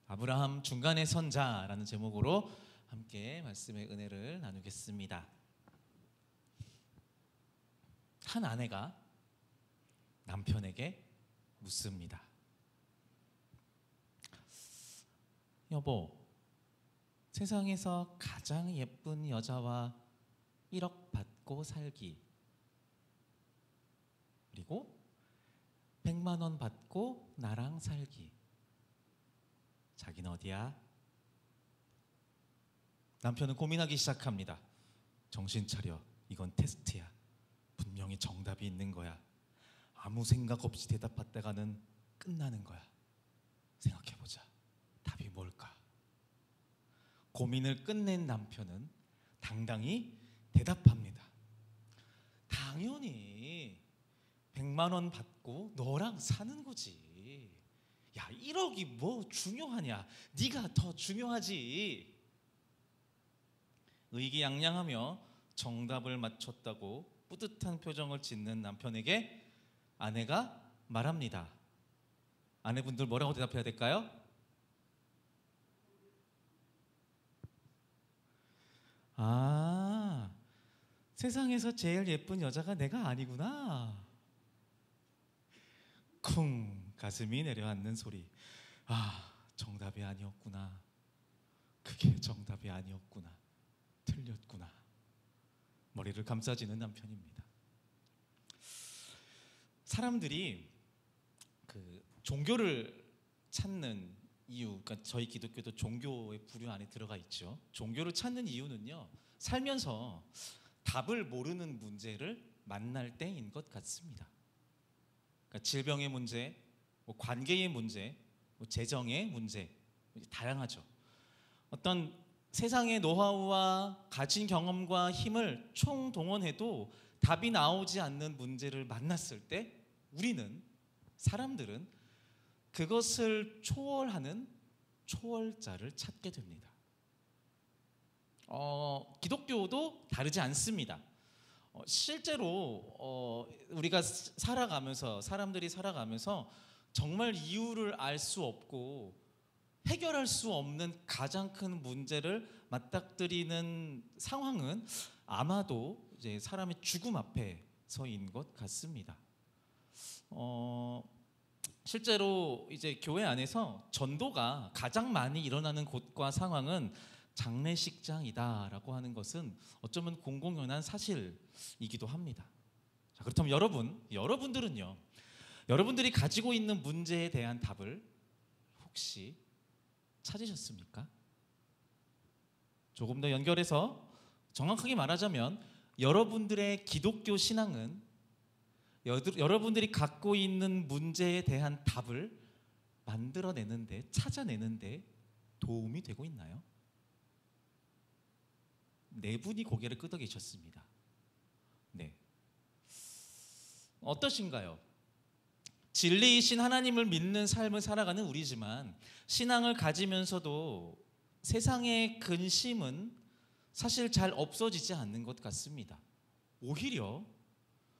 아브라함 중간의 선자라는 제목으로 함께 말씀의 은혜를 나누겠습니다. 한 아내가 남편에게 묻습니다. 여보, 세상에서 가장 예쁜 여자와 1억 받고 살기, 그리고 100만 원 받고 나랑 살기, 자기는 어디야? 남편은 고민하기 시작합니다. 정신 차려, 이건 테스트야. 분명히 정답이 있는 거야. 아무 생각 없이 대답하다가는 끝나는 거야. 생각해보자. 답이 뭘까? 고민을 끝낸 남편은 당당히 대답합니다. 당연히 100만 원 받고 너랑 사는 거지. 야, 1억이 뭐 중요하냐? 네가 더 중요하지. 의기양양하며 정답을 맞췄다고 뿌듯한 표정을 짓는 남편에게 아내가 말합니다. 아내분들 뭐라고 대답해야 될까요? 아, 세상에서 제일 예쁜 여자가 내가 아니구나. 쿵, 가슴이 내려앉는 소리. 아, 정답이 아니었구나. 그게 정답이 아니었구나. 틀렸구나. 머리를 감싸지는 남편입니다. 사람들이 그 종교를 찾는 이유, 그러니까 저희 기독교도 종교의 부류 안에 들어가 있죠. 종교를 찾는 이유는요, 살면서 답을 모르는 문제를 만날 때인 것 같습니다. 그러니까 질병의 문제, 관계의 문제, 재정의 문제, 다양하죠. 어떤 세상의 노하우와 가진 경험과 힘을 총동원해도 답이 나오지 않는 문제를 만났을 때 우리는, 사람들은 그것을 초월하는 초월자를 찾게 됩니다. 기독교도 다르지 않습니다. 실제로 우리가 살아가면서, 사람들이 살아가면서 정말 이유를 알 수 없고 해결할 수 없는 가장 큰 문제를 맞닥뜨리는 상황은 아마도 이제 사람의 죽음 앞에서인 것 같습니다. 실제로 이제 교회 안에서 전도가 가장 많이 일어나는 곳과 상황은 장례식장이다라고 하는 것은 어쩌면 공공연한 사실이기도 합니다. 자, 그렇다면 여러분들은요, 여러분들이 가지고 있는 문제에 대한 답을 혹시 찾으셨습니까? 조금 더 연결해서 정확하게 말하자면 여러분들의 기독교 신앙은 여러분들이 갖고 있는 문제에 대한 답을 만들어내는데, 찾아내는데 도움이 되고 있나요? 네 분이 고개를 끄덕이셨습니다. 네. 어떠신가요? 진리이신 하나님을 믿는 삶을 살아가는 우리지만 신앙을 가지면서도 세상의 근심은 사실 잘 없어지지 않는 것 같습니다. 오히려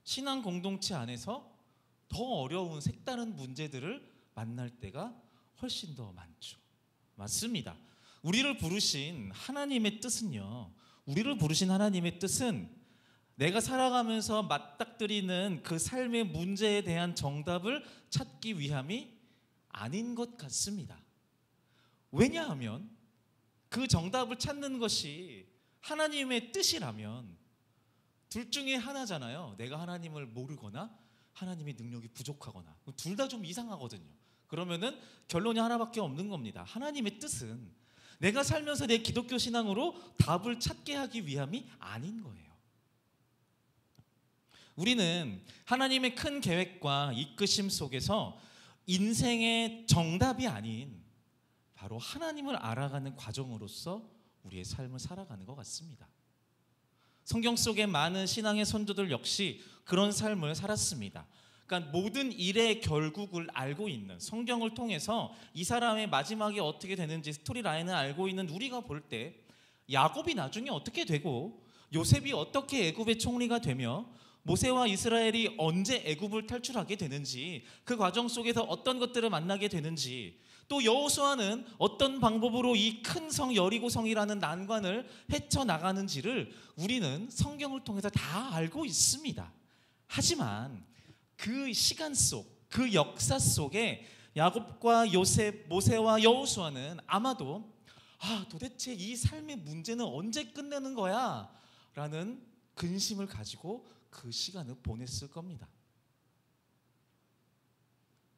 신앙 공동체 안에서 더 어려운 색다른 문제들을 만날 때가 훨씬 더 많죠. 맞습니다. 우리를 부르신 하나님의 뜻은 내가 살아가면서 맞닥뜨리는 그 삶의 문제에 대한 정답을 찾기 위함이 아닌 것 같습니다. 왜냐하면 그 정답을 찾는 것이 하나님의 뜻이라면 둘 중에 하나잖아요. 내가 하나님을 모르거나 하나님의 능력이 부족하거나. 둘 다 좀 이상하거든요. 그러면은 결론이 하나밖에 없는 겁니다. 하나님의 뜻은 내가 살면서 내 기독교 신앙으로 답을 찾게 하기 위함이 아닌 거예요. 우리는 하나님의 큰 계획과 이끄심 속에서 인생의 정답이 아닌 바로 하나님을 알아가는 과정으로서 우리의 삶을 살아가는 것 같습니다. 성경 속의 많은 신앙의 선조들 역시 그런 삶을 살았습니다. 그러니까 모든 일의 결국을 알고 있는, 성경을 통해서 이 사람의 마지막이 어떻게 되는지 스토리라인을 알고 있는 우리가 볼 때 야곱이 나중에 어떻게 되고 요셉이 어떻게 애굽의 총리가 되며 모세와 이스라엘이 언제 애굽을 탈출하게 되는지, 그 과정 속에서 어떤 것들을 만나게 되는지, 또 여호수아는 어떤 방법으로 이 큰 성 여리고성이라는 난관을 헤쳐나가는지를 우리는 성경을 통해서 다 알고 있습니다. 하지만 그 시간 속, 그 역사 속에 야곱과 요셉, 모세와 여호수아는 아마도 도대체 이 삶의 문제는 언제 끝내는 거야? 라는 근심을 가지고 그 시간을 보냈을 겁니다.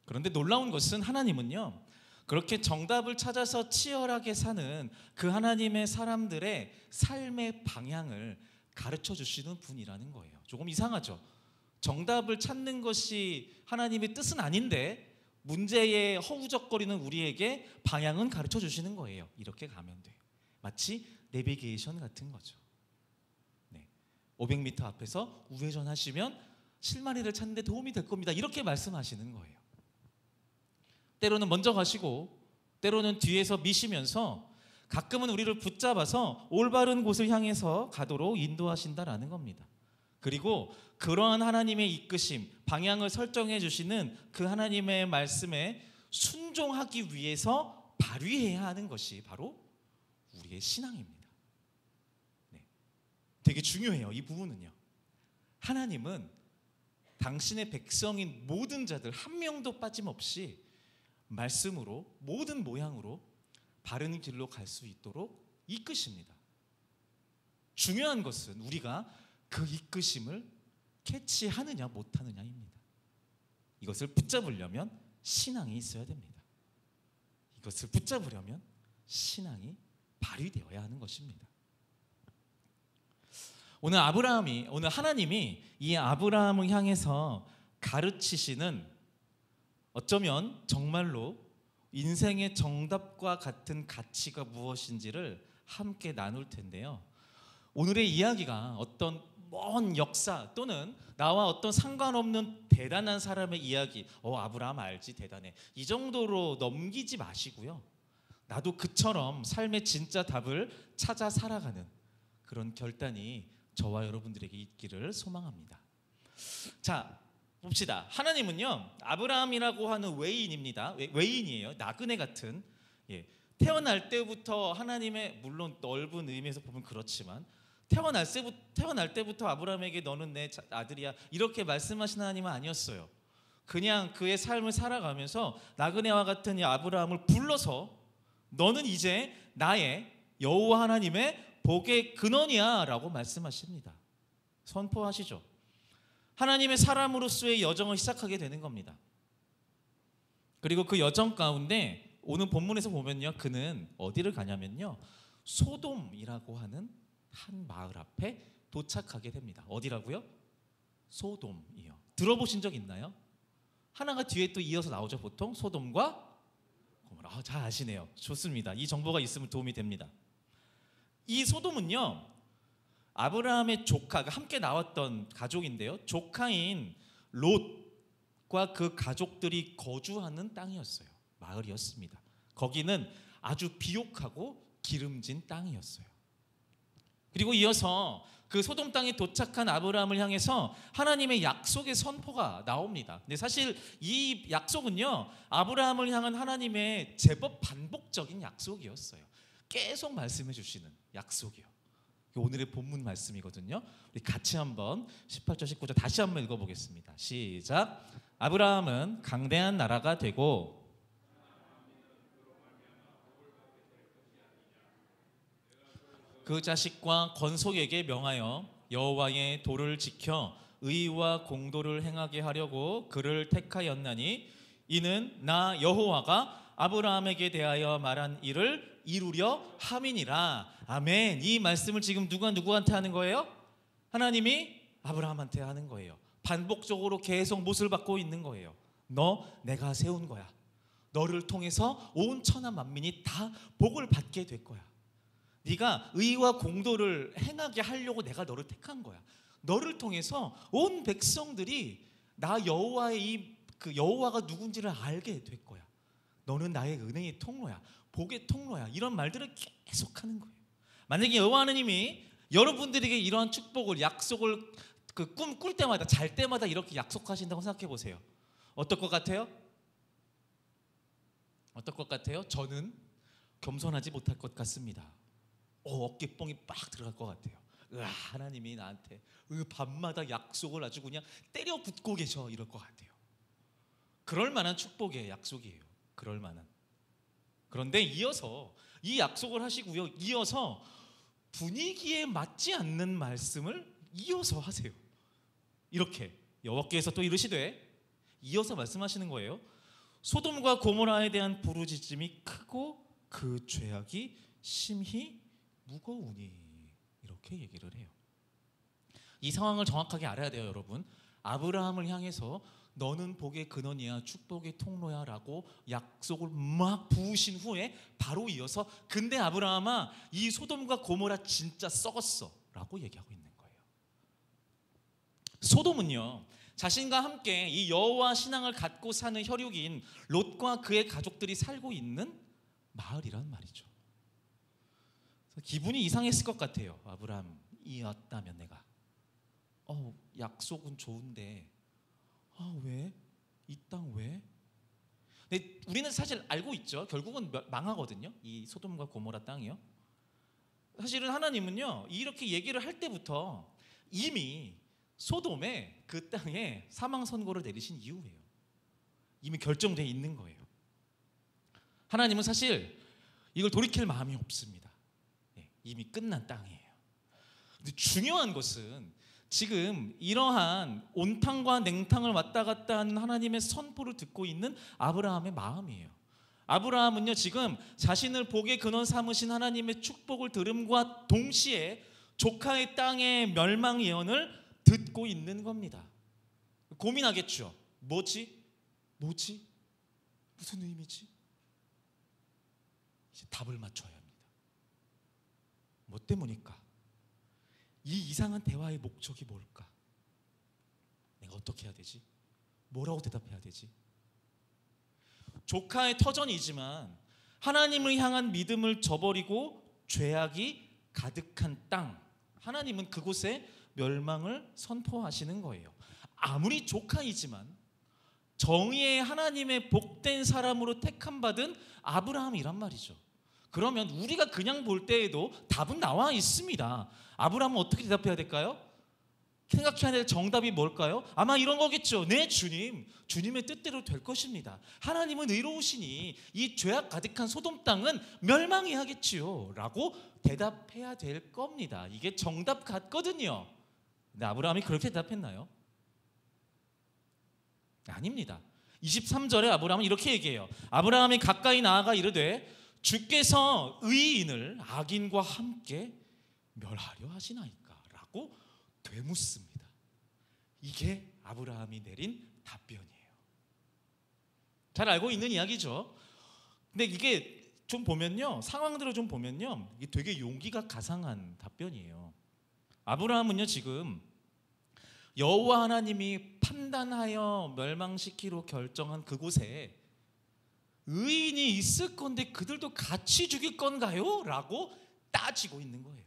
그런데 놀라운 것은 하나님은요, 그렇게 정답을 찾아서 치열하게 사는 그 하나님의 사람들의 삶의 방향을 가르쳐 주시는 분이라는 거예요. 조금 이상하죠? 정답을 찾는 것이 하나님의 뜻은 아닌데 문제에 허우적거리는 우리에게 방향은 가르쳐 주시는 거예요. 이렇게 가면 돼요. 마치 내비게이션 같은 거죠. 500m 앞에서 우회전하시면 실마리를 찾는 데 도움이 될 겁니다. 이렇게 말씀하시는 거예요. 때로는 먼저 가시고 때로는 뒤에서 미시면서 가끔은 우리를 붙잡아서 올바른 곳을 향해서 가도록 인도하신다라는 겁니다. 그리고 그러한 하나님의 이끄심, 방향을 설정해 주시는 그 하나님의 말씀에 순종하기 위해서 발휘해야 하는 것이 바로 우리의 신앙입니다. 되게 중요해요. 이 부분은요. 하나님은 당신의 백성인 모든 자들 한 명도 빠짐없이 말씀으로 모든 모양으로 바른 길로 갈 수 있도록 이끄십니다. 중요한 것은 우리가 그 이끄심을 캐치하느냐 못하느냐입니다. 이것을 붙잡으려면 신앙이 있어야 됩니다. 이것을 붙잡으려면 신앙이 발휘되어야 하는 것입니다. 오늘 하나님이 이 아브라함을 향해서 가르치시는 어쩌면 정말로 인생의 정답과 같은 가치가 무엇인지를 함께 나눌 텐데요. 오늘의 이야기가 어떤 먼 역사 또는 나와 어떤 상관없는 대단한 사람의 이야기, 아브라함 알지 대단해, 이 정도로 넘기지 마시고요. 나도 그처럼 삶의 진짜 답을 찾아 살아가는 그런 결단이 저와 여러분들에게 있기를 소망합니다. 자, 봅시다. 하나님은요, 아브라함이라고 하는 외인입니다. 외인이에요. 나그네 같은. 태어날 때부터 하나님의, 물론 넓은 의미에서 보면 그렇지만 태어날 때부터 아브라함에게 너는 내 아들이야 이렇게 말씀하신 하나님은 아니었어요. 그냥 그의 삶을 살아가면서 나그네와 같은 이 아브라함을 불러서 너는 이제 나의 여호와 하나님의 복의 근원이야 라고 말씀하십니다. 선포하시죠. 하나님의 사람으로서의 여정을 시작하게 되는 겁니다. 그리고 그 여정 가운데 오늘 본문에서 보면요, 그는 어디를 가냐면요, 소돔이라고 하는 한 마을 앞에 도착하게 됩니다. 어디라고요? 소돔이요. 들어보신 적 있나요? 하나가 뒤에 또 이어서 나오죠. 보통 소돔과 고모라. 잘 아시네요. 좋습니다. 이 정보가 있으면 도움이 됩니다. 이 소돔은요, 아브라함의 조카가 함께 나왔던 가족인데요, 조카인 롯과 그 가족들이 거주하는 땅이었어요. 마을이었습니다. 거기는 아주 비옥하고 기름진 땅이었어요. 그리고 이어서 그 소돔 땅에 도착한 아브라함을 향해서 하나님의 약속의 선포가 나옵니다. 근데 사실 이 약속은요, 아브라함을 향한 하나님의 제법 반복적인 약속이었어요. 계속 말씀해 주시는 약속이요. 오늘의 본문 말씀이거든요. 우리 같이 한번 18절 19절 다시 한번 읽어보겠습니다. 시작. 아브라함은 강대한 나라가 되고 그 자식과 건속에게 명하여 여호와의 도를 지켜 의와 공도를 행하게 하려고 그를 택하였나니 이는 나 여호와가 아브라함에게 대하여 말한 일을 이루려 함이니라. 아멘. 이 말씀을 지금 누가 누구한테 하는 거예요? 하나님이 아브라함한테 하는 거예요. 반복적으로 계속 못을 받고 있는 거예요. 너 내가 세운 거야. 너를 통해서 온 천하 만민이 다 복을 받게 될 거야. 네가 의와 공도를 행하게 하려고 내가 너를 택한 거야. 너를 통해서 온 백성들이 나 여호와의 그 여호와가 누군지를 알게 될 거야. 너는 나의 은혜의 통로야. 복의 통로야. 이런 말들을 계속하는 거예요. 만약에 여호와 하나님이 여러분들에게 이러한 축복을, 약속을 그 꿈 꿀 때마다, 잘 때마다 이렇게 약속하신다고 생각해 보세요. 어떨 것 같아요? 어떨 것 같아요? 저는 겸손하지 못할 것 같습니다. 어깨뽕이 빡 들어갈 것 같아요. 하나님이 나한테 밤마다 약속을 아주 그냥 때려 붓고 계셔 이럴 것 같아요. 그럴 만한 축복이에요. 약속이에요. 그럴 만한. 그런데 이어서 이 약속을 하시고요, 이어서 분위기에 맞지 않는 말씀을 이어서 하세요. 이렇게 여호와께서 또 이르시되, 이어서 말씀하시는 거예요. 소돔과 고모라에 대한 부르짖음이 크고 그 죄악이 심히 무거우니, 이렇게 얘기를 해요. 이 상황을 정확하게 알아야 돼요, 여러분. 아브라함을 향해서 너는 복의 근원이야, 축복의 통로야 라고 약속을 막 부으신 후에 바로 이어서 근데 아브라함아, 이 소돔과 고모라 진짜 썩었어 라고 얘기하고 있는 거예요. 소돔은요, 자신과 함께 이 여호와 신앙을 갖고 사는 혈육인 롯과 그의 가족들이 살고 있는 마을이란 말이죠. 기분이 이상했을 것 같아요. 아브라함이었다면 내가 약속은 좋은데 왜? 이 땅 왜? 근데 우리는 사실 알고 있죠. 결국은 망하거든요. 이 소돔과 고모라 땅이요. 사실은 하나님은요, 이렇게 얘기를 할 때부터 이미 소돔에, 그 땅에 사망 선고를 내리신 이유예요. 이미 결정되어 있는 거예요. 하나님은 사실 이걸 돌이킬 마음이 없습니다. 이미 끝난 땅이에요. 근데 중요한 것은 지금 이러한 온탕과 냉탕을 왔다 갔다 하는 하나님의 선포를 듣고 있는 아브라함의 마음이에요. 아브라함은요, 지금 자신을 복의 근원 삼으신 하나님의 축복을 들음과 동시에 조카의 땅의 멸망 예언을 듣고 있는 겁니다. 고민하겠죠. 뭐지? 무슨 의미지? 이제 답을 맞춰야 합니다. 뭐 때문일까? 이 이상한 대화의 목적이 뭘까? 내가 어떻게 해야 되지? 뭐라고 대답해야 되지? 조카의 터전이지만 하나님을 향한 믿음을 저버리고 죄악이 가득한 땅, 하나님은 그곳에 멸망을 선포하시는 거예요. 아무리 조카이지만 정의의 하나님의 복된 사람으로 택함받은 아브라함이란 말이죠. 그러면 우리가 그냥 볼 때에도 답은 나와 있습니다. 아브라함은 어떻게 대답해야 될까요? 생각해야 될 정답이 뭘까요? 아마 이런 거겠죠. 네, 주님의 뜻대로 될 것입니다. 하나님은 의로우시니 이 죄악 가득한 소돔 땅은 멸망해야겠지요 라고 대답해야 될 겁니다. 이게 정답 같거든요. 근데 아브라함이 그렇게 대답했나요? 아닙니다. 23절에 아브라함은 이렇게 얘기해요. 아브라함이 가까이 나아가 이르되 주께서 의인을 악인과 함께 멸하려 하시나이까? 라고 되묻습니다. 이게 아브라함이 내린 답변이에요. 잘 알고 있는 이야기죠. 근데 이게 좀 보면요, 상황들을 좀 보면요, 이게 되게 용기가 가상한 답변이에요. 아브라함은요, 지금 여호와 하나님이 판단하여 멸망시키로 결정한 그곳에 의인이 있을 건데 그들도 같이 죽일 건가요? 라고 따지고 있는 거예요.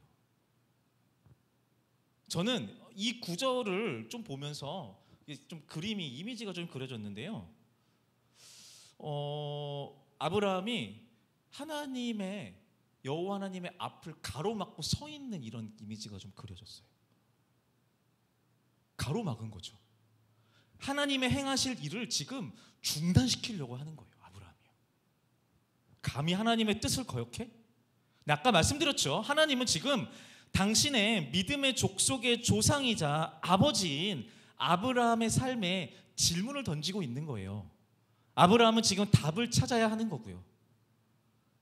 저는 이 구절을 좀 보면서 좀 그림이, 이미지가 좀 그려졌는데요. 아브라함이 여호와 하나님의 앞을 가로막고 서 있는 이런 이미지가 좀 그려졌어요. 가로막은 거죠. 하나님의 행하실 일을 지금 중단시키려고 하는 거예요. 아브라함이요. 감히 하나님의 뜻을 거역해? 아까 말씀드렸죠. 하나님은 지금 당신의 믿음의 족속의 조상이자 아버지인 아브라함의 삶에 질문을 던지고 있는 거예요. 아브라함은 지금 답을 찾아야 하는 거고요.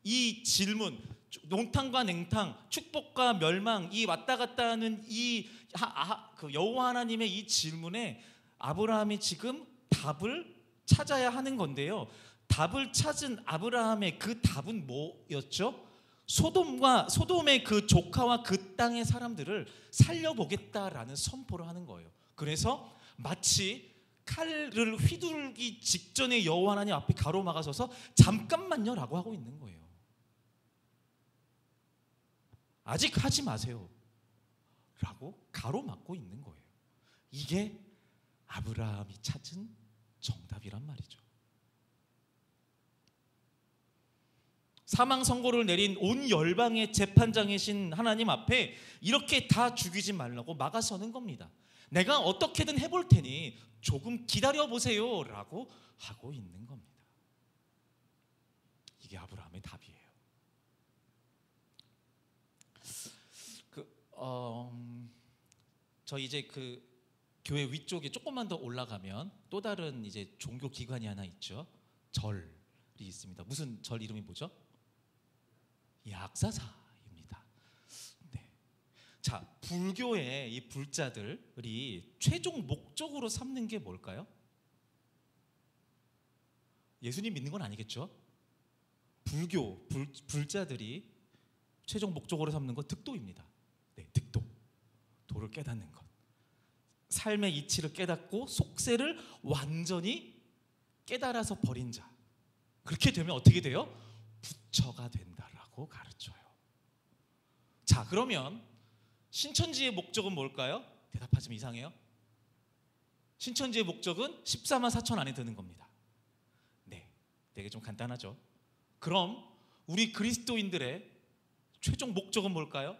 이 질문, 농탕과 냉탕, 축복과 멸망, 이 왔다 갔다 하는 그 여호와 하나님의 이 질문에 아브라함이 지금 답을 찾아야 하는 건데요. 답을 찾은 아브라함의 그 답은 뭐였죠? 소돔의 그 조카와 그 땅의 사람들을 살려보겠다라는 선포를 하는 거예요. 그래서 마치 칼을 휘두르기 직전에 여호와 하나님 앞에 가로막아서서 잠깐만요 라고 하고 있는 거예요. 아직 하지 마세요 라고 가로막고 있는 거예요. 이게 아브라함이 찾은 정답이란 말이죠. 사망 선고를 내린 온 열방의 재판장이신 하나님 앞에 이렇게 다 죽이지 말라고 막아서는 겁니다. 내가 어떻게든 해볼 테니 조금 기다려보세요 라고 하고 있는 겁니다. 이게 아브라함의 답이에요. 저 이제 그 교회 위쪽에 조금만 더 올라가면 또 다른 이제 종교 기관이 하나 있죠. 절이 있습니다. 무슨 절 이름이 뭐죠? 약사사입니다. 네. 자, 불교의 이 불자들이 최종 목적으로 삼는 게 뭘까요? 예수님 믿는 건 아니겠죠? 불자들이 최종 목적으로 삼는 건 득도입니다. 네, 득도. 도를 깨닫는 것. 삶의 이치를 깨닫고 속세를 완전히 깨달아서 버린 자. 그렇게 되면 어떻게 돼요? 부처가 된다라고 가르쳐요. 자, 그러면 신천지의 목적은 뭘까요? 대답하시면 이상해요. 신천지의 목적은 14만 4천 안에 드는 겁니다. 네, 되게 좀 간단하죠. 그럼 우리 그리스도인들의 최종 목적은 뭘까요?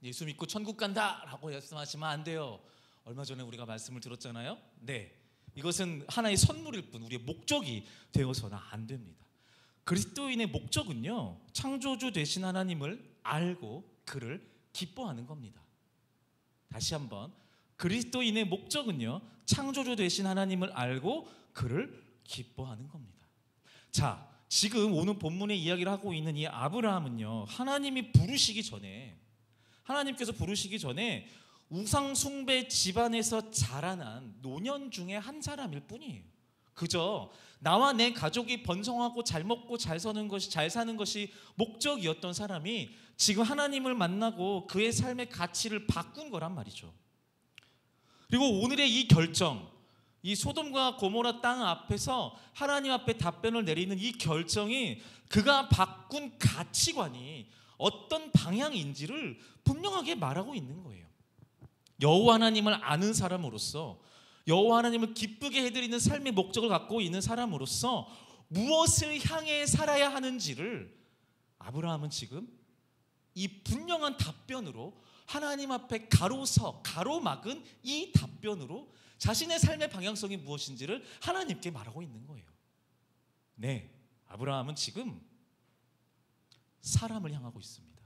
예수 믿고 천국 간다라고 말씀하시면 안 돼요. 얼마 전에 우리가 말씀을 들었잖아요. 네, 이것은 하나의 선물일 뿐 우리의 목적이 되어서는 안 됩니다. 그리스도인의 목적은요, 창조주 되신 하나님을 알고 그를 기뻐하는 겁니다. 다시 한번, 그리스도인의 목적은요, 창조주 되신 하나님을 알고 그를 기뻐하는 겁니다. 자, 지금 오늘 본문의 이야기를 하고 있는 이 아브라함은요, 하나님께서 부르시기 전에 우상 숭배 집안에서 자라난 노년 중에 한 사람일 뿐이에요. 그저 나와 내 가족이 번성하고 잘 먹고 잘 사는 것이 목적이었던 사람이 지금 하나님을 만나고 그의 삶의 가치를 바꾼 거란 말이죠. 그리고 오늘의 이 결정, 이 소돔과 고모라 땅 앞에서 하나님 앞에 답변을 내리는 이 결정이 그가 바꾼 가치관이 어떤 방향인지를 분명하게 말하고 있는 거예요. 여호와 하나님을 아는 사람으로서, 여호와 하나님을 기쁘게 해드리는 삶의 목적을 갖고 있는 사람으로서 무엇을 향해 살아야 하는지를 아브라함은 지금 이 분명한 답변으로, 하나님 앞에 가로막은 이 답변으로 자신의 삶의 방향성이 무엇인지를 하나님께 말하고 있는 거예요. 네, 아브라함은 지금 사람을 향하고 있습니다.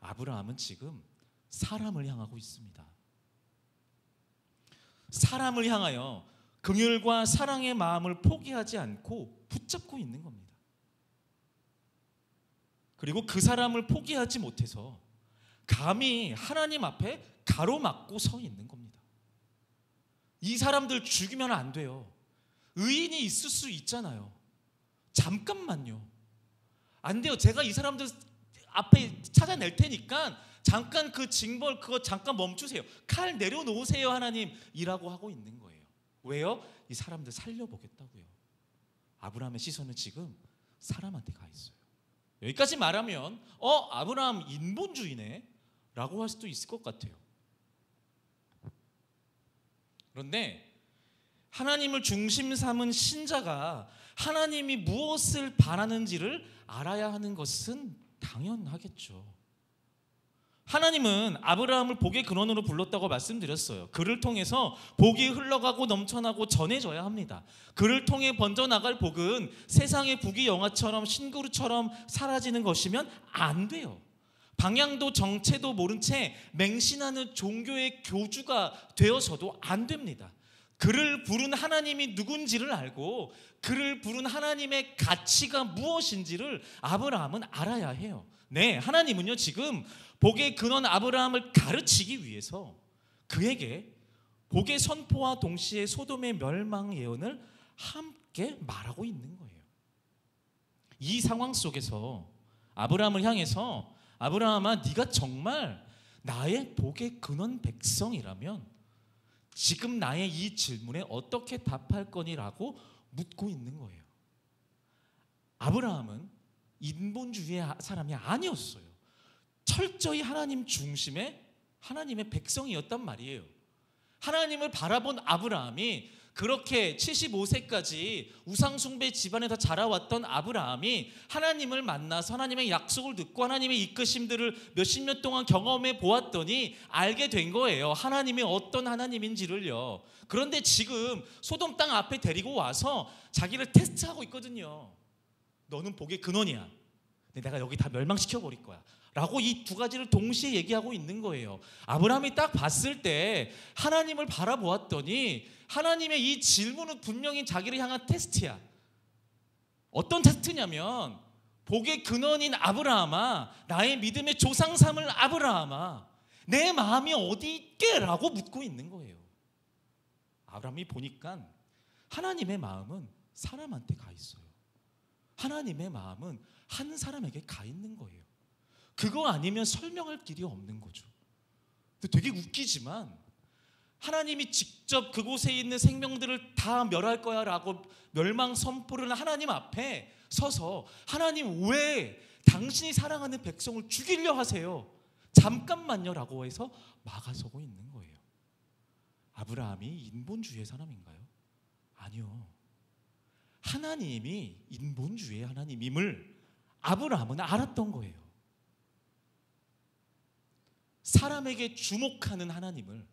아브라함은 지금 사람을 향하고 있습니다. 사람을 향하여 긍휼과 사랑의 마음을 포기하지 않고 붙잡고 있는 겁니다. 그리고 그 사람을 포기하지 못해서 감히 하나님 앞에 가로막고 서 있는 겁니다. 이 사람들 죽이면 안 돼요. 의인이 있을 수 있잖아요. 잠깐만요. 안 돼요. 제가 이 사람들 앞에 찾아낼 테니까 잠깐 그 징벌 그거 잠깐 멈추세요. 칼 내려놓으세요 하나님이라고 하고 있는 거예요. 왜요? 이 사람들 살려보겠다고요. 아브라함의 시선은 지금 사람한테 가 있어요. 여기까지 말하면 아브라함 인본주의네 라고 할 수도 있을 것 같아요. 그런데 하나님을 중심 삼은 신자가 하나님이 무엇을 바라는지를 알아야 하는 것은 당연하겠죠. 하나님은 아브라함을 복의 근원으로 불렀다고 말씀드렸어요. 그를 통해서 복이 흘러가고 넘쳐나고 전해져야 합니다. 그를 통해 번져나갈 복은 세상의 부귀영화처럼 신구루처럼 사라지는 것이면 안 돼요. 방향도 정체도 모른 채 맹신하는 종교의 교주가 되어서도 안 됩니다. 그를 부른 하나님이 누군지를 알고 그를 부른 하나님의 가치가 무엇인지를 아브라함은 알아야 해요. 네, 하나님은요 지금 복의 근원 아브라함을 가르치기 위해서 그에게 복의 선포와 동시에 소돔의 멸망 예언을 함께 말하고 있는 거예요. 이 상황 속에서 아브라함을 향해서 아브라함아, 네가 정말 나의 복의 근원 백성이라면 지금 나의 이 질문에 어떻게 답할 거니라고 묻고 있는 거예요. 아브라함은 인본주의의 사람이 아니었어요. 철저히 하나님 중심의 하나님의 백성이었단 말이에요. 하나님을 바라본 아브라함이 그렇게 75세까지 우상숭배 집안에서 자라왔던 아브라함이 하나님을 만나서 하나님의 약속을 듣고 하나님의 이끄심들을 몇십 년 동안 경험해 보았더니 알게 된 거예요. 하나님이 어떤 하나님인지를요. 그런데 지금 소돔 땅 앞에 데리고 와서 자기를 테스트하고 있거든요. 너는 복의 근원이야. 근데 내가 여기 다 멸망시켜버릴 거야 라고 이 두 가지를 동시에 얘기하고 있는 거예요. 아브라함이 딱 봤을 때 하나님을 바라보았더니 하나님의 이 질문은 분명히 자기를 향한 테스트야. 어떤 테스트냐면 복의 근원인 아브라함아, 나의 믿음의 조상 삼을 아브라함아, 내 마음이 어디 있게? 라고 묻고 있는 거예요. 아브라함이 보니까 하나님의 마음은 사람한테 가 있어요. 하나님의 마음은 한 사람에게 가 있는 거예요. 그거 아니면 설명할 길이 없는 거죠. 되게 웃기지만 하나님이 직접 그곳에 있는 생명들을 다 멸할 거야 라고 멸망 선포를 하나님 앞에 서서 하나님 왜 당신이 사랑하는 백성을 죽이려 하세요? 잠깐만요 라고 해서 막아서고 있는 거예요. 아브라함이 인본주의의 사람인가요? 아니요. 하나님이 인본주의의 하나님임을 아브라함은 알았던 거예요. 사람에게 주목하는 하나님을,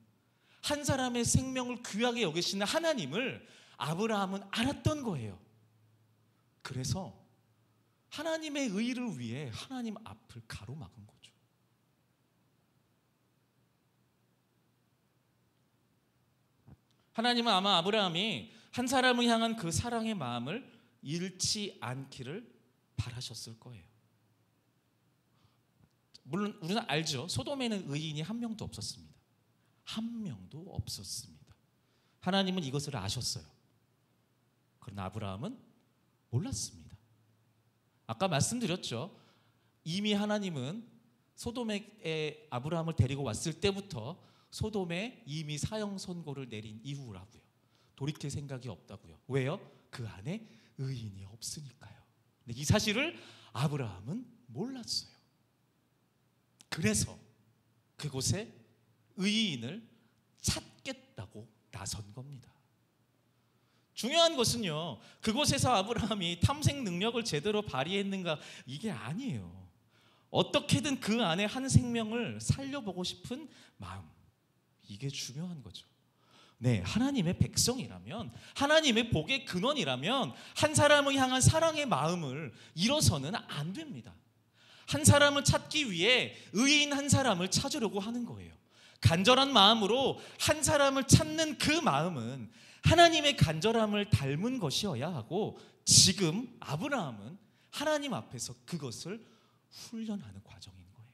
한 사람의 생명을 귀하게 여기시는 하나님을 아브라함은 알았던 거예요. 그래서 하나님의 의를 위해 하나님 앞을 가로막은 거죠. 하나님은 아마 아브라함이 한 사람을 향한 그 사랑의 마음을 잃지 않기를 바라셨을 거예요. 물론 우리는 알죠. 소돔에는 의인이 한 명도 없었습니다. 한 명도 없었습니다. 하나님은 이것을 아셨어요. 그러나 아브라함은 몰랐습니다. 아까 말씀드렸죠. 이미 하나님은 소돔에 아브라함을 데리고 왔을 때부터 소돔에 이미 사형 선고를 내린 이후라고요. 돌이킬 생각이 없다고요. 왜요? 그 안에 의인이 없으니까요. 근데 이 사실을 아브라함은 몰랐어요. 그래서 그곳에 의인을 찾겠다고 나선 겁니다. 중요한 것은요, 그곳에서 아브라함이 탐색 능력을 제대로 발휘했는가, 이게 아니에요. 어떻게든 그 안에 한 생명을 살려보고 싶은 마음, 이게 중요한 거죠. 네, 하나님의 백성이라면, 하나님의 복의 근원이라면 한 사람을 향한 사랑의 마음을 잃어서는 안 됩니다. 한 사람을 찾기 위해 의인 한 사람을 찾으려고 하는 거예요. 간절한 마음으로 한 사람을 찾는 그 마음은 하나님의 간절함을 닮은 것이어야 하고, 지금 아브라함은 하나님 앞에서 그것을 훈련하는 과정인 거예요.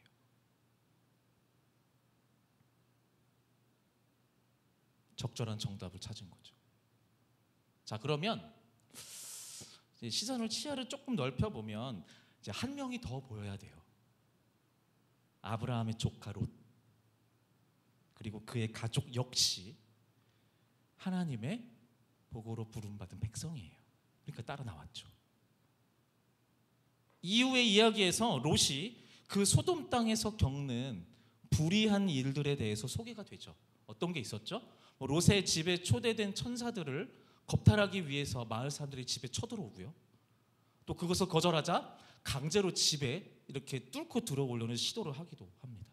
적절한 정답을 찾은 거죠. 자, 그러면 시선을 치아를 조금 넓혀보면 이제 한 명이 더 보여야 돼요. 아브라함의 조카 롯, 그리고 그의 가족 역시 하나님의 복으로 부름받은 백성이에요. 그러니까 따라 나왔죠. 이후의 이야기에서 롯이 그 소돔 땅에서 겪는 불의한 일들에 대해서 소개가 되죠. 어떤 게 있었죠? 롯의 집에 초대된 천사들을 겁탈하기 위해서 마을 사람들이 집에 쳐들어오고요. 또 그것을 거절하자 강제로 집에 이렇게 뚫고 들어오려는 시도를 하기도 합니다.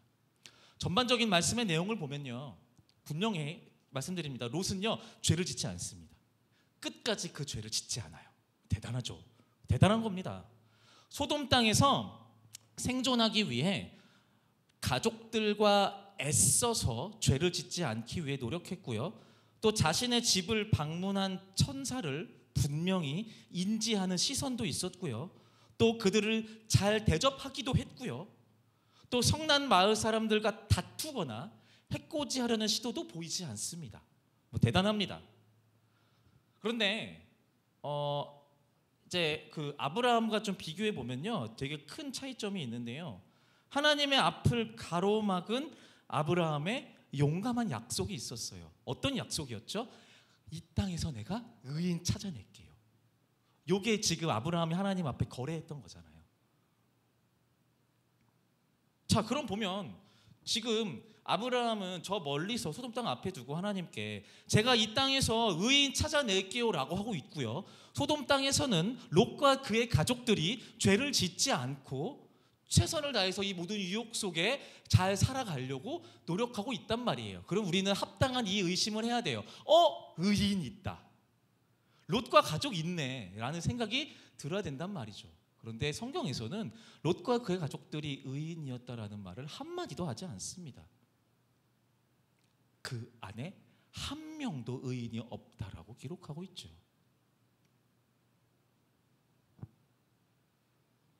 전반적인 말씀의 내용을 보면요, 분명히 말씀드립니다. 롯은요, 죄를 짓지 않습니다. 끝까지 그 죄를 짓지 않아요. 대단하죠. 대단한 겁니다. 소돔 땅에서 생존하기 위해 가족들과 애써서 죄를 짓지 않기 위해 노력했고요. 또 자신의 집을 방문한 천사를 분명히 인지하는 시선도 있었고요. 또 그들을 잘 대접하기도 했고요. 또 성난 마을 사람들과 다투거나 해코지하려는 시도도 보이지 않습니다. 대단합니다. 그런데 이제 그 아브라함과 좀 비교해 보면요, 되게 큰 차이점이 있는데요. 하나님의 앞을 가로막은 아브라함의 용감한 약속이 있었어요. 어떤 약속이었죠? 이 땅에서 내가 의인 찾아낼게요. 요게 지금 아브라함이 하나님 앞에 거래했던 거잖아요. 자, 그럼 보면 지금 아브라함은 저 멀리서 소돔 땅 앞에 두고 하나님께 제가 이 땅에서 의인 찾아낼게요라고 하고 있고요. 소돔 땅에서는 롯과 그의 가족들이 죄를 짓지 않고 최선을 다해서 이 모든 유혹 속에 잘 살아가려고 노력하고 있단 말이에요. 그럼 우리는 합당한 이 의심을 해야 돼요. 의인 있다. 롯과 가족 있네 라는 생각이 들어야 된단 말이죠. 그런데 성경에서는 롯과 그의 가족들이 의인이었다라는 말을 한마디도 하지 않습니다. 그 안에 한 명도 의인이 없다라고 기록하고 있죠.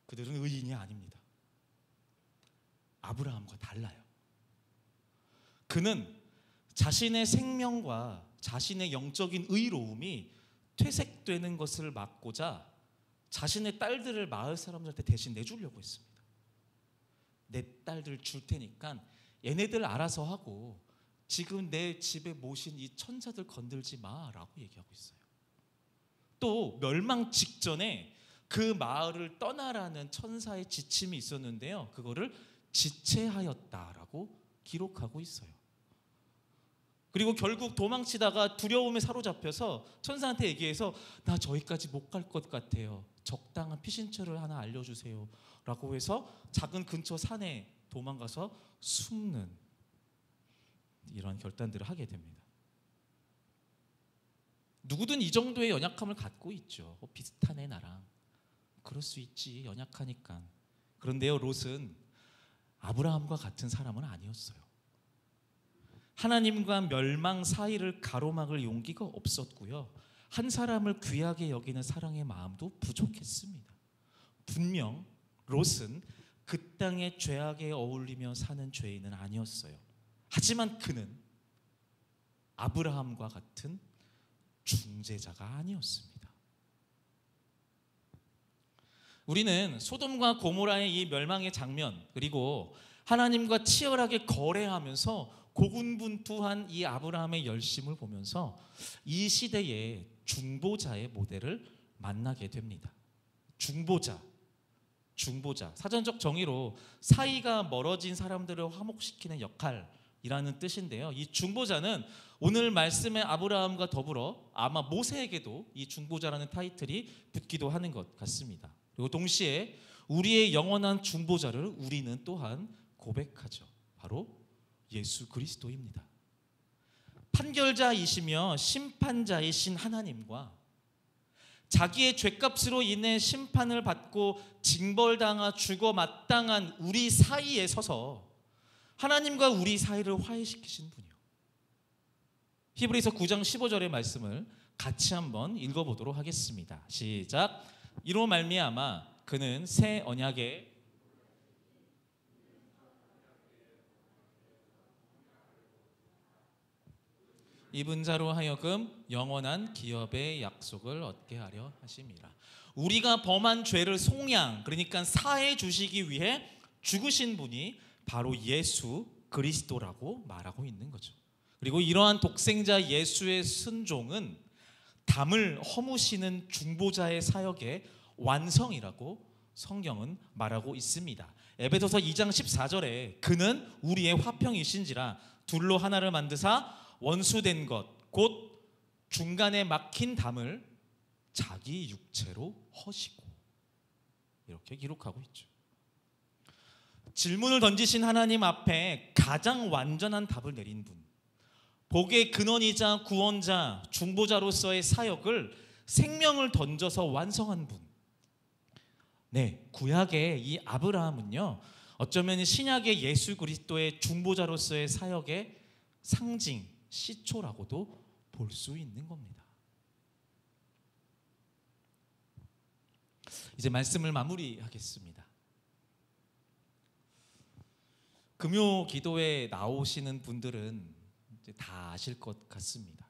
그들은 의인이 아닙니다. 아브라함과 달라요. 그는 자신의 생명과 자신의 영적인 의로움이 퇴색되는 것을 막고자 자신의 딸들을 마을 사람들한테 대신 내주려고 했습니다. 내 딸들 줄 테니까 얘네들 알아서 하고 지금 내 집에 모신 이 천사들 건들지 마라고 얘기하고 있어요. 또 멸망 직전에 그 마을을 떠나라는 천사의 지침이 있었는데요. 그거를 지체하였다라고 기록하고 있어요. 그리고 결국 도망치다가 두려움에 사로잡혀서 천사한테 얘기해서 나 저기까지 못 갈 것 같아요. 적당한 피신처를 하나 알려주세요 라고 해서 작은 근처 산에 도망가서 숨는 이런 결단들을 하게 됩니다. 누구든 이 정도의 연약함을 갖고 있죠. 비슷하네 나랑. 그럴 수 있지 연약하니까. 그런데요, 롯은 아브라함과 같은 사람은 아니었어요. 하나님과 멸망 사이를 가로막을 용기가 없었고요. 한 사람을 귀하게 여기는 사랑의 마음도 부족했습니다. 분명 롯은 그 땅의 죄악에 어울리며 사는 죄인은 아니었어요. 하지만 그는 아브라함과 같은 중재자가 아니었습니다. 우리는 소돔과 고모라의 이 멸망의 장면, 그리고 하나님과 치열하게 거래하면서 고군분투한 이 아브라함의 열심을 보면서 이 시대의 중보자의 모델을 만나게 됩니다. 중보자. 사전적 정의로 사이가 멀어진 사람들을 화목시키는 역할이라는 뜻인데요. 이 중보자는 오늘 말씀의 아브라함과 더불어 아마 모세에게도 이 중보자라는 타이틀이 붙기도 하는 것 같습니다. 그리고 동시에 우리의 영원한 중보자를 우리는 또한 고백하죠. 바로 예수 그리스도입니다. 판결자이시며 심판자이신 하나님과 자기의 죄값으로 인해 심판을 받고 징벌당하 죽어 마땅한 우리 사이에 서서 하나님과 우리 사이를 화해시키신 분이요. 히브리서 9장 15절의 말씀을 같이 한번 읽어보도록 하겠습니다. 시작. 이로 말미암아 그는 새 언약의 입은 자로 하여금 영원한 기업의 약속을 얻게 하려 하심이라. 우리가 범한 죄를 속량, 그러니까 사해 주시기 위해 죽으신 분이 바로 예수 그리스도라고 말하고 있는 거죠. 그리고 이러한 독생자 예수의 순종은 담을 허무시는 중보자의 사역의 완성이라고 성경은 말하고 있습니다. 에베소서 2장 14절에 그는 우리의 화평이신지라 둘로 하나를 만드사 원수된 것 곧 중간에 막힌 담을 자기 육체로 허시고, 이렇게 기록하고 있죠. 질문을 던지신 하나님 앞에 가장 완전한 답을 내린 분, 복의 근원이자 구원자 중보자로서의 사역을 생명을 던져서 완성한 분. 네, 구약의 이 아브라함은요, 어쩌면 신약의 예수 그리스도의 중보자로서의 사역의 상징, 시초라고도 볼 수 있는 겁니다. 이제 말씀을 마무리하겠습니다. 금요 기도에 나오시는 분들은 이제 다 아실 것 같습니다.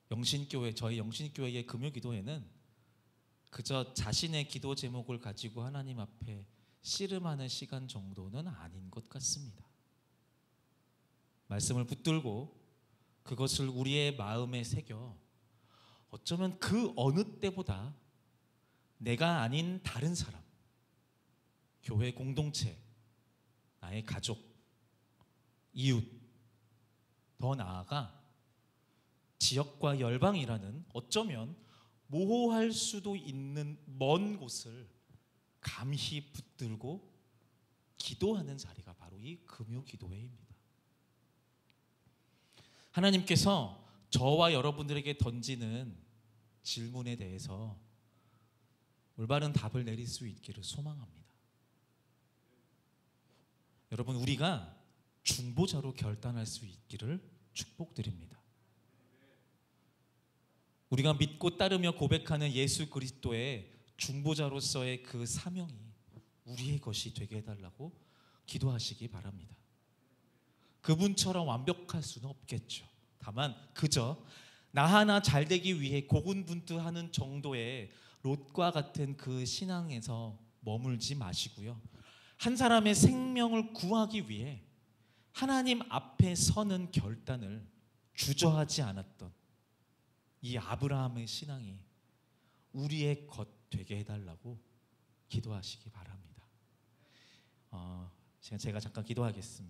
영신교회, 저희 영신교회의 금요 기도회는 그저 자신의 기도 제목을 가지고 하나님 앞에 씨름하는 시간 정도는 아닌 것 같습니다. 말씀을 붙들고 그것을 우리의 마음에 새겨 어쩌면 그 어느 때보다 내가 아닌 다른 사람, 교회 공동체, 나의 가족, 이웃, 더 나아가 지역과 열방이라는 어쩌면 모호할 수도 있는 먼 곳을 감히 붙들고 기도하는 자리가 바로 이 금요기도회입니다. 하나님께서 저와 여러분들에게 던지는 질문에 대해서 올바른 답을 내릴 수 있기를 소망합니다. 여러분, 우리가 중보자로 결단할 수 있기를 축복드립니다. 우리가 믿고 따르며 고백하는 예수 그리스도의 중보자로서의 그 사명이 우리의 것이 되게 해달라고 기도하시기 바랍니다. 그분처럼 완벽할 수는 없겠죠. 다만 그저 나 하나 잘되기 위해 고군분투하는 정도의 롯과 같은 그 신앙에서 머물지 마시고요. 한 사람의 생명을 구하기 위해 하나님 앞에 서는 결단을 주저하지 않았던 이 아브라함의 신앙이 우리의 것 되게 해달라고 기도하시기 바랍니다. 제가 잠깐 기도하겠습니다.